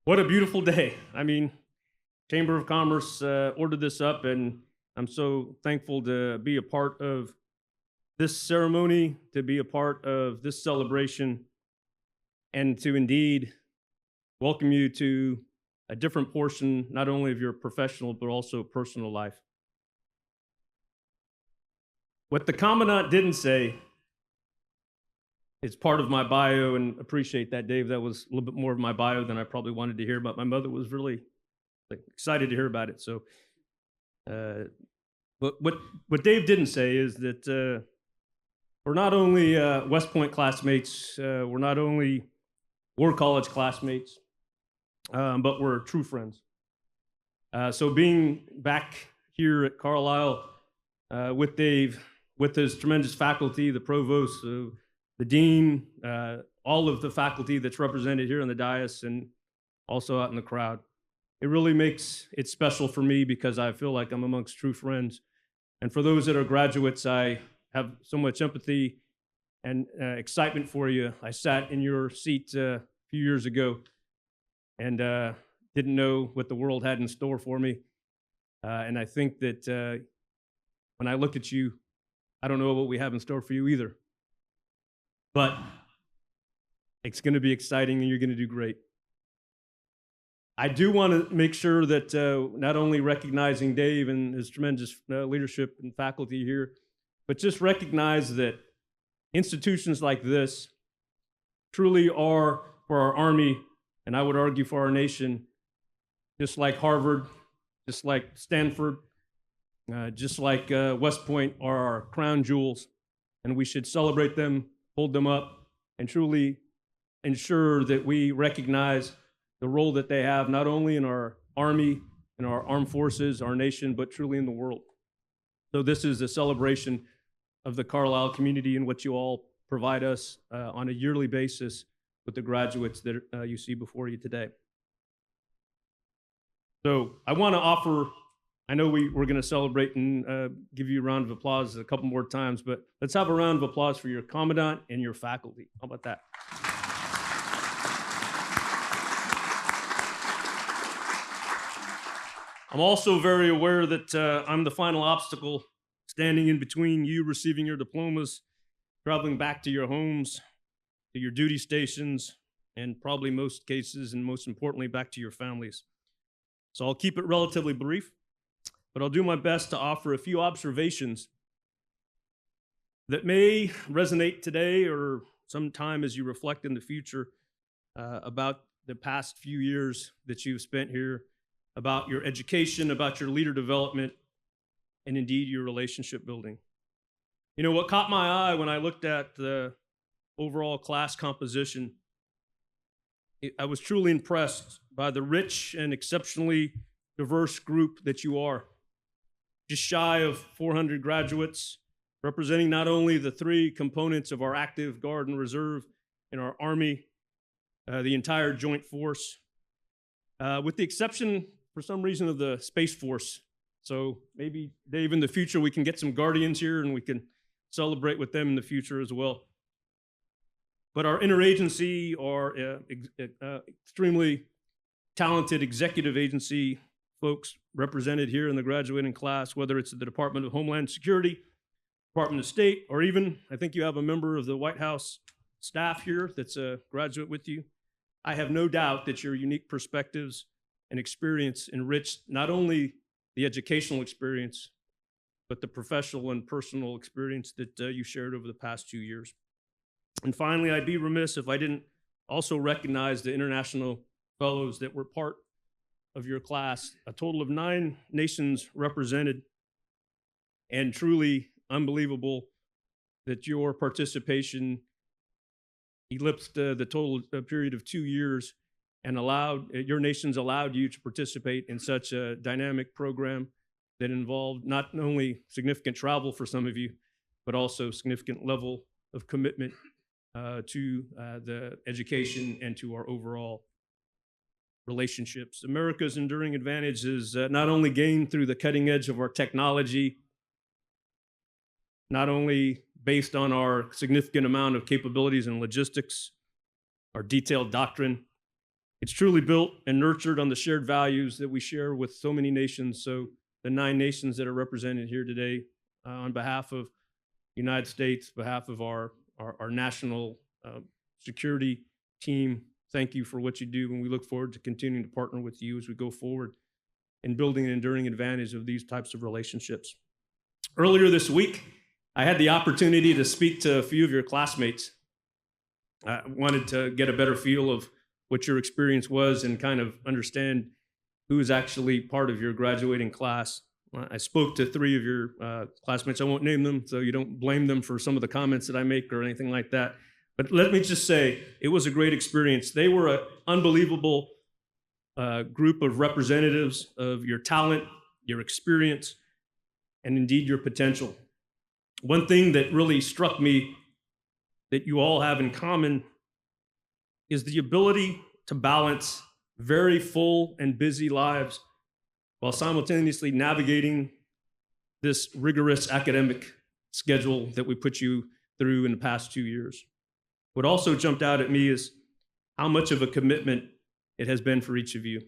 What a beautiful day. I mean, Chamber of Commerce ordered this up, and I'm so thankful to be a part of this ceremony, to be a part of this celebration, and to indeed welcome you to a different portion, not only of your professional, but also personal life. What the Commandant didn't say, it's part of my bio, and appreciate that, Dave. That was a little bit more of my bio than I probably wanted to hear, but my mother was really excited to hear about it. So, uh, but what Dave didn't say is that we're not only West Point classmates, we're not only War College classmates, but we're true friends. So being back here at Carlisle with Dave, with his tremendous faculty, the provost, the dean, all of the faculty that's represented here on the dais and also out in the crowd, it really makes it special for me because I feel like I'm amongst true friends. And for those that are graduates, I have so much empathy and excitement for you. I sat in your seat a few years ago and didn't know what the world had in store for me. And I think that when I look at you, I don't know what we have in store for you either. But it's going to be exciting and you're going to do great. I do want to make sure that not only recognizing Dave and his tremendous leadership and faculty here, but just recognize that institutions like this truly are for our Army, and I would argue for our nation, just like Harvard, just like Stanford, just like West Point are our crown jewels, and we should celebrate them, hold them up, and truly ensure that we recognize the role that they have not only in our Army, in our armed forces, our nation, but truly in the world. So this is a celebration of the Carlisle community and what you all provide us on a yearly basis with the graduates that you see before you today. So I want to offer, I know we're going to celebrate and give you a round of applause a couple more times, but let's have a round of applause for your Commandant and your faculty. How about that? I'm also very aware that I'm the final obstacle standing in between you receiving your diplomas, traveling back to your homes, to your duty stations, and probably most cases, and most importantly, back to your families. So I'll keep it relatively brief, but I'll do my best to offer a few observations that may resonate today or sometime as you reflect in the future about the past few years that you've spent here, about your education, about your leader development, and indeed your relationship building. You know, what caught my eye when I looked at the overall class composition, I was truly impressed by the rich and exceptionally diverse group that you are. Just shy of 400 graduates, representing not only the three components of our active Guard and Reserve in our Army, the entire Joint Force, with the exception, for some reason, of the Space Force. So maybe, Dave, in the future, we can get some Guardians here and we can celebrate with them in the future as well. But our interagency, our extremely talented executive agency folks represented here in the graduating class, whether it's the Department of Homeland Security, Department of State, or even, I think you have a member of the White House staff here that's a graduate with you. I have no doubt that your unique perspectives and experience enriched not only the educational experience, but the professional and personal experience that you shared over the past 2 years. And finally, I'd be remiss if I didn't also recognize the international fellows that were part of your class, a total of 9 nations represented, and truly unbelievable that your participation eclipsed the total period of 2 years and your nations allowed you to participate in such a dynamic program that involved not only significant travel for some of you, but also significant level of commitment to the education and to our overall relationships. America's enduring advantage is not only gained through the cutting edge of our technology, not only based on our significant amount of capabilities and logistics, our detailed doctrine, It's truly built and nurtured on the shared values that we share with so many nations. So the 9 nations that are represented here today, on behalf of the United States, behalf of our national security team, thank you for what you do, and we look forward to continuing to partner with you as we go forward in building an enduring advantage of these types of relationships. Earlier this week, I had the opportunity to speak to a few of your classmates. I wanted to get a better feel of what your experience was and kind of understand who is actually part of your graduating class. I spoke to 3 of your classmates. I won't name them, so you don't blame them for some of the comments that I make or anything like that. But let me just say, it was a great experience. They were an unbelievable group of representatives of your talent, your experience, and indeed your potential. One thing that really struck me that you all have in common is the ability to balance very full and busy lives while simultaneously navigating this rigorous academic schedule that we put you through in the past 2 years. What also jumped out at me is how much of a commitment it has been for each of you.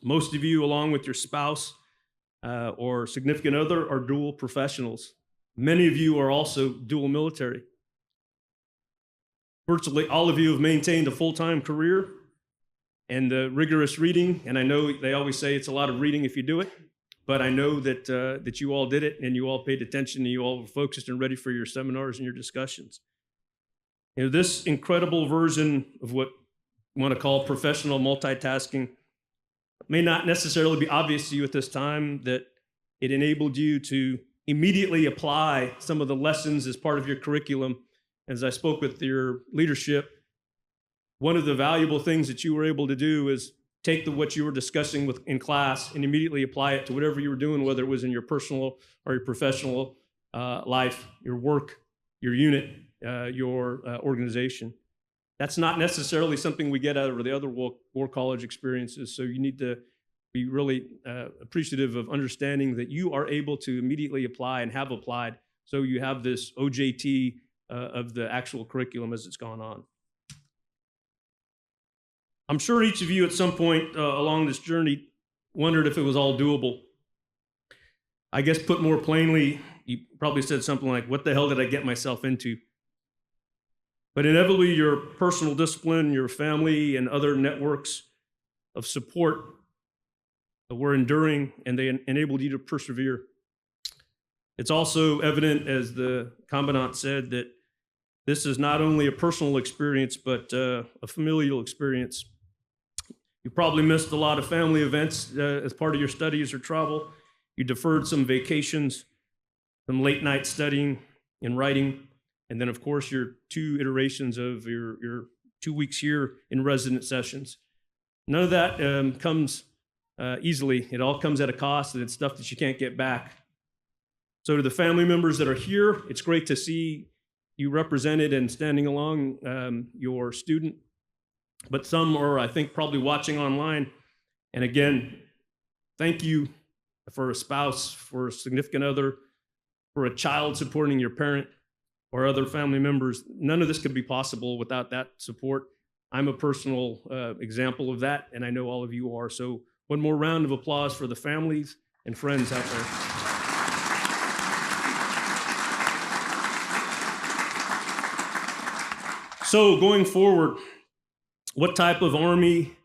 Most of you, along with your spouse or significant other, are dual professionals. Many of you are also dual military. Virtually all of you have maintained a full-time career and rigorous reading, and I know they always say it's a lot of reading if you do it, but I know that you all did it, and you all paid attention, and you all were focused and ready for your seminars and your discussions. You know, this incredible version of what we want to call professional multitasking may not necessarily be obvious to you at this time, that it enabled you to immediately apply some of the lessons as part of your curriculum. As I spoke with your leadership, one of the valuable things that you were able to do is take what you were discussing in class and immediately apply it to whatever you were doing, whether it was in your personal or your professional life, your work, your unit, your organization. That's not necessarily something we get out of the other war college experiences, so you need to be really appreciative of understanding that you are able to immediately apply and have applied, so you have this OJT of the actual curriculum as it's gone on. I'm sure each of you at some point along this journey wondered if it was all doable. I guess put more plainly, you probably said something like, what the hell did I get myself into? But inevitably, your personal discipline, your family, and other networks of support were enduring, and they enabled you to persevere. It's also evident, as the commandant said, that this is not only a personal experience, but a familial experience. You probably missed a lot of family events as part of your studies or travel. You deferred some vacations, some late night studying and writing, and then, of course, your 2 iterations of your 2 weeks here in resident sessions. None of that comes easily. It all comes at a cost, and it's stuff that you can't get back. So to the family members that are here, it's great to see you represented and standing along your student. But some are, I think, probably watching online. And again, thank you for a spouse, for a significant other, for a child supporting your parent or other family members. None of this could be possible without that support. I'm a personal example of that, and I know all of you are. So one more round of applause for the families and friends out there. So going forward, what type of Army,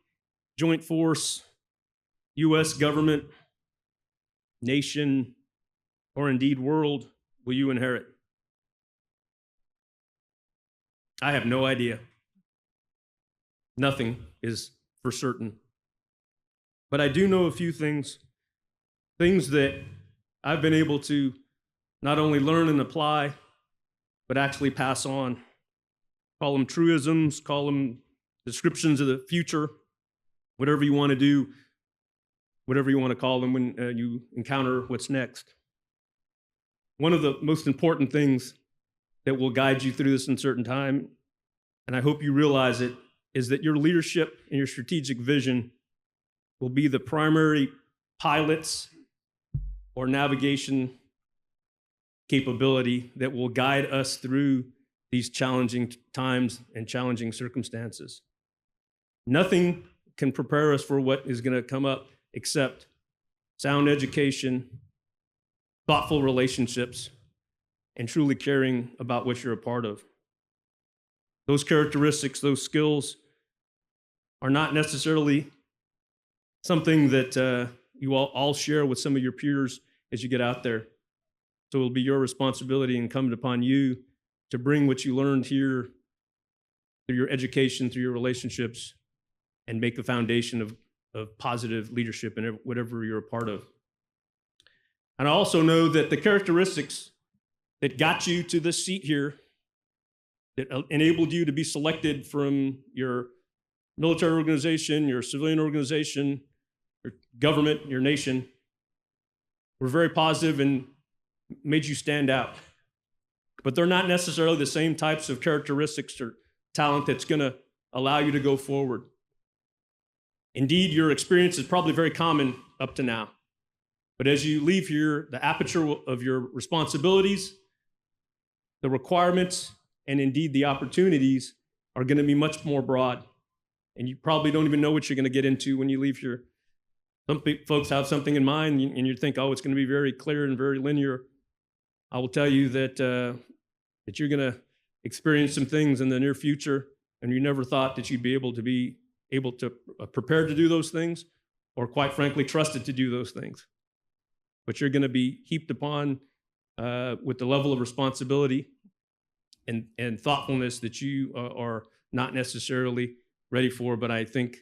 Joint Force, U.S. government, nation, or indeed world will you inherit? I have no idea. Nothing is for certain. But I do know a few things that I've been able to not only learn and apply, but actually pass on. Call them truisms, call them descriptions of the future, whatever you want to do, whatever you want to call them when you encounter what's next. One of the most important things that will guide you through this uncertain time, and I hope you realize it, is that your leadership and your strategic vision will be the primary pilots or navigation capability that will guide us through these challenging times and challenging circumstances. Nothing can prepare us for what is going to come up except sound education, thoughtful relationships, and truly caring about what you're a part of. Those characteristics, those skills are not necessarily something that you all share with some of your peers as you get out there. So it'll be your responsibility incumbent upon you to bring what you learned here through your education, through your relationships, and make the foundation of positive leadership in whatever you're a part of. And I also know that the characteristics that got you to this seat here, that enabled you to be selected from your military organization, your civilian organization, your government, your nation, were very positive and made you stand out. But they're not necessarily the same types of characteristics or talent that's going to allow you to go forward. Indeed, your experience is probably very common up to now. But as you leave here, the aperture of your responsibilities, the requirements, and indeed the opportunities are going to be much more broad. And you probably don't even know what you're going to get into when you leave here. Some folks have something in mind and you think, oh, it's going to be very clear and very linear. I will tell you that, that you're going to experience some things in the near future and you never thought that you'd be able to prepare to do those things, or quite frankly, trusted to do those things. But you're going to be heaped upon with the level of responsibility and thoughtfulness that you are not necessarily ready for, but I think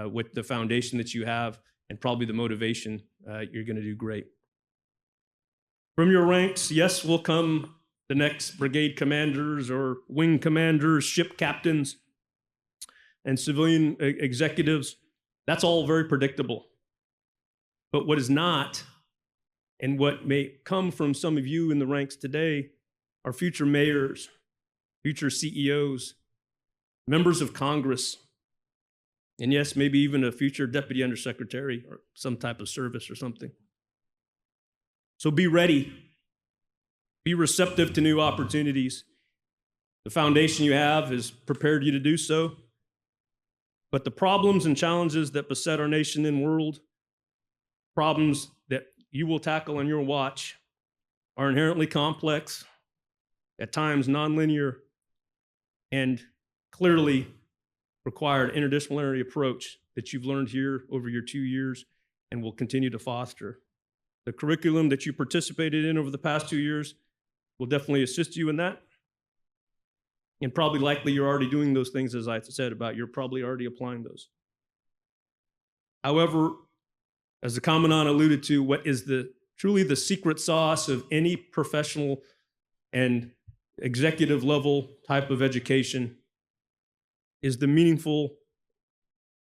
with the foundation that you have and probably the motivation, you're going to do great. From your ranks, yes, will come the next brigade commanders or wing commanders, ship captains, and civilian executives. That's all very predictable. But what is not, and what may come from some of you in the ranks today, are future mayors, future CEOs, members of Congress, and yes, maybe even a future deputy undersecretary or some type of service or something. So be ready. Be receptive to new opportunities. The foundation you have has prepared you to do so. But the problems and challenges that beset our nation and world, problems that you will tackle on your watch, are inherently complex, at times nonlinear, and clearly require an interdisciplinary approach that you've learned here over your 2 years and will continue to foster. The curriculum that you participated in over the past 2 years will definitely assist you in that. And probably likely you're already doing those things, as I said about, you're probably already applying those. However, as the commandant alluded to, what is truly the secret sauce of any professional and executive level type of education is the meaningful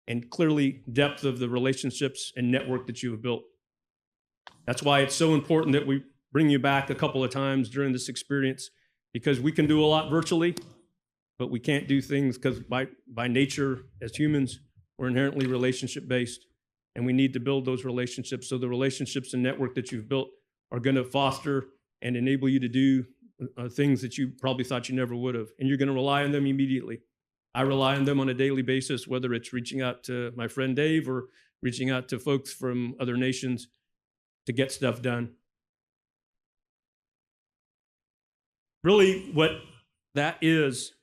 and clearly depth of the relationships and network that you have built. That's why it's so important that we bring you back a couple of times during this experience, because we can do a lot virtually, but we can't do things because by nature as humans, we're inherently relationship based, and we need to build those relationships. So the relationships and network that you've built are going to foster and enable you to do things that you probably thought you never would have, and you're going to rely on them immediately. I rely on them on a daily basis, whether it's reaching out to my friend Dave or reaching out to folks from other nations to get stuff done. Really, what that is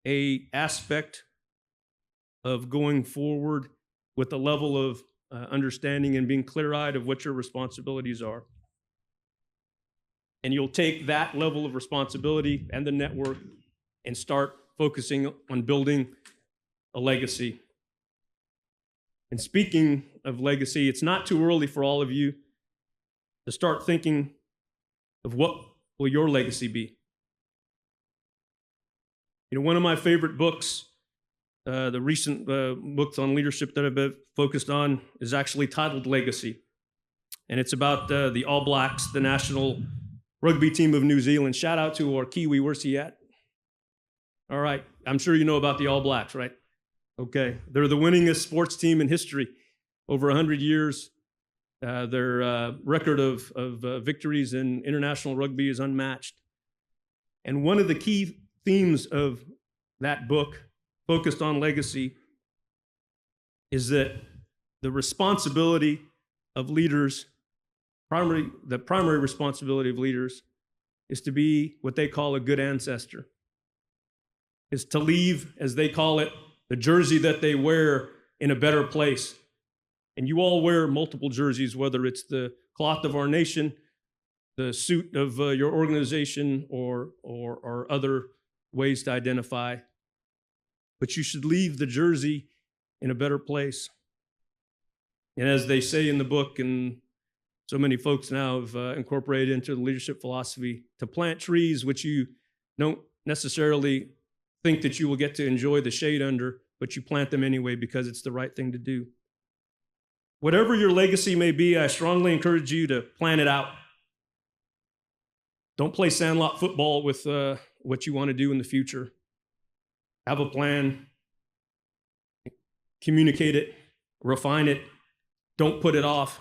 a aspect of going forward with a level of understanding and being clear-eyed of what your responsibilities are. And you'll take that level of responsibility and the network and start focusing on building a legacy. And speaking of legacy, it's not too early for all of you to start thinking of what will your legacy be. You know, one of my favorite books, the recent books on leadership that I've been focused on, is actually titled Legacy. And it's about the All Blacks, the national rugby team of New Zealand. Shout out to our Kiwi. Where's he at? All right. I'm sure you know about the All Blacks, right? Okay. They're the winningest sports team in history. Over 100 years, their record of victories in international rugby is unmatched. And one of the key themes of that book focused on legacy is that the responsibility of leaders, the primary responsibility of leaders is to be what they call a good ancestor, is to leave, as they call it, the jersey that they wear in a better place. And you all wear multiple jerseys, whether it's the cloth of our nation, the suit of your organization, or other ways to identify. But you should leave the jersey in a better place. And as they say in the book, and so many folks now have incorporated into the leadership philosophy, to plant trees which you don't necessarily think that you will get to enjoy the shade under, but you plant them anyway because it's the right thing to do. Whatever your legacy may be, I strongly encourage you to plan it out. Don't play sandlot football with what you want to do in the future. Have a plan, communicate it, refine it, don't put it off.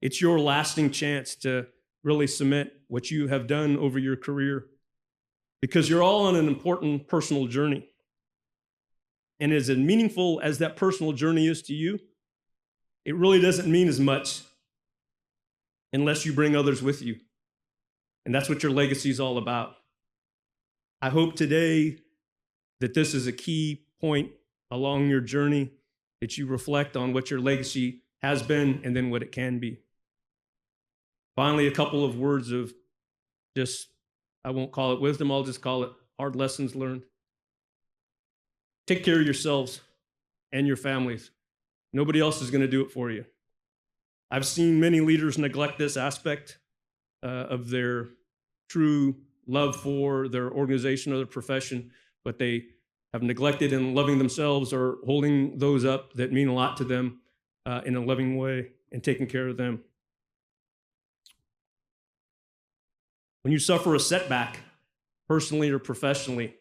It's your lasting chance to really cement what you have done over your career, because you're all on an important personal journey. And as meaningful as that personal journey is to you, it really doesn't mean as much unless you bring others with you. And that's what your legacy is all about. I hope today that this is a key point along your journey, that you reflect on what your legacy has been and then what it can be. Finally, a couple of words of just, I won't call it wisdom, I'll just call it hard lessons learned. Take care of yourselves and your families. Nobody else is going to do it for you. I've seen many leaders neglect this aspect of their true love for their organization or their profession, but they have neglected in loving themselves or holding those up that mean a lot to them in a loving way and taking care of them. When you suffer a setback, personally or professionally,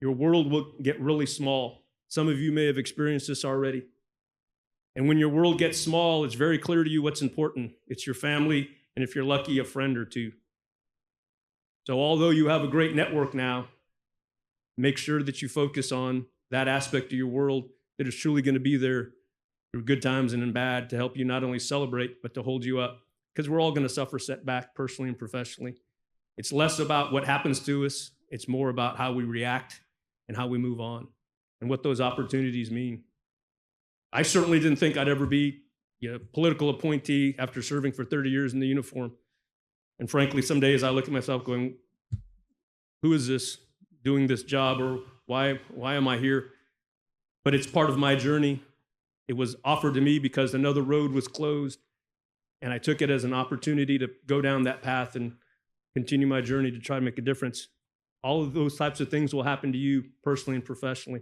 your world will get really small. Some of you may have experienced this already. And when your world gets small, it's very clear to you what's important. It's your family, and if you're lucky, a friend or two. So although you have a great network now, make sure that you focus on that aspect of your world that is truly going to be there through good times and in bad to help you not only celebrate, but to hold you up. Because we're all going to suffer setback personally and professionally. It's less about what happens to us. It's more about how we react and how we move on and what those opportunities mean. I certainly didn't think I'd ever be a political appointee after serving for 30 years in the uniform. And frankly, some days I look at myself going, who is this doing this job, or why am I here? But it's part of my journey. It was offered to me because another road was closed, and I took it as an opportunity to go down that path and continue my journey to try to make a difference. All of those types of things will happen to you personally and professionally.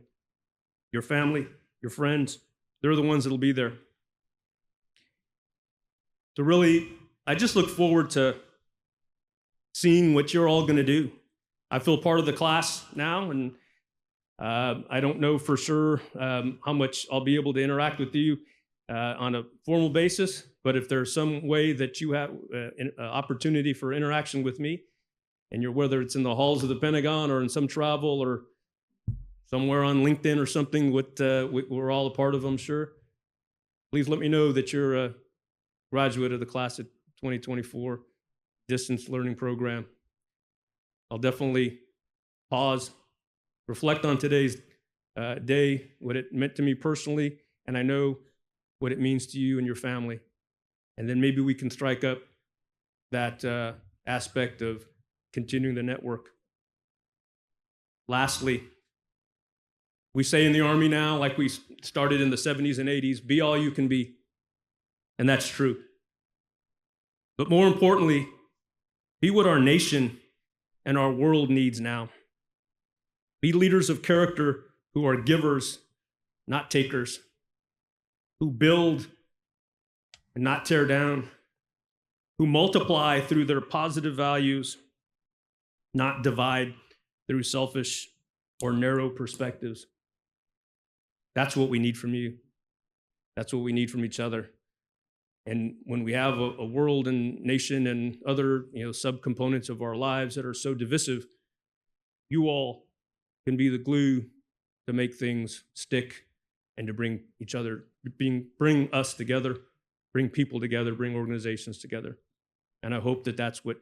Your family, your friends, they're the ones that'll be there. So really, I just look forward to seeing what you're all going to do. I feel part of the class now, and I don't know for sure how much I'll be able to interact with you on a formal basis, but if there's some way that you have an opportunity for interaction with me, and whether it's in the halls of the Pentagon or in some travel or somewhere on LinkedIn or something, we're all a part of, I'm sure. Please let me know that you're a graduate of the class of 2024 Distance Learning Program. I'll definitely pause, reflect on today's day, what it meant to me personally, and I know what it means to you and your family. And then maybe we can strike up that aspect of continuing the network. Lastly, we say in the Army now, like we started in the 70s and 80s, be all you can be. And that's true. But more importantly, be what our nation and our world needs now. Be leaders of character who are givers, not takers, who build and not tear down, who multiply through their positive values, not divide through selfish or narrow perspectives. That's what we need from you. That's what we need from each other. And when we have a world and nation and other subcomponents of our lives that are so divisive, you all can be the glue to make things stick and to bring bring us together, bring people together, bring organizations together. And I hope that that's what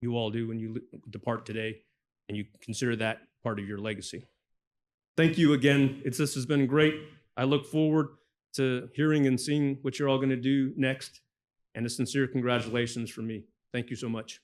you all do when you depart today, and you consider that part of your legacy. Thank you again. This has been great. I look forward to hearing and seeing what you're all going to do next, and a sincere congratulations from me. Thank you so much.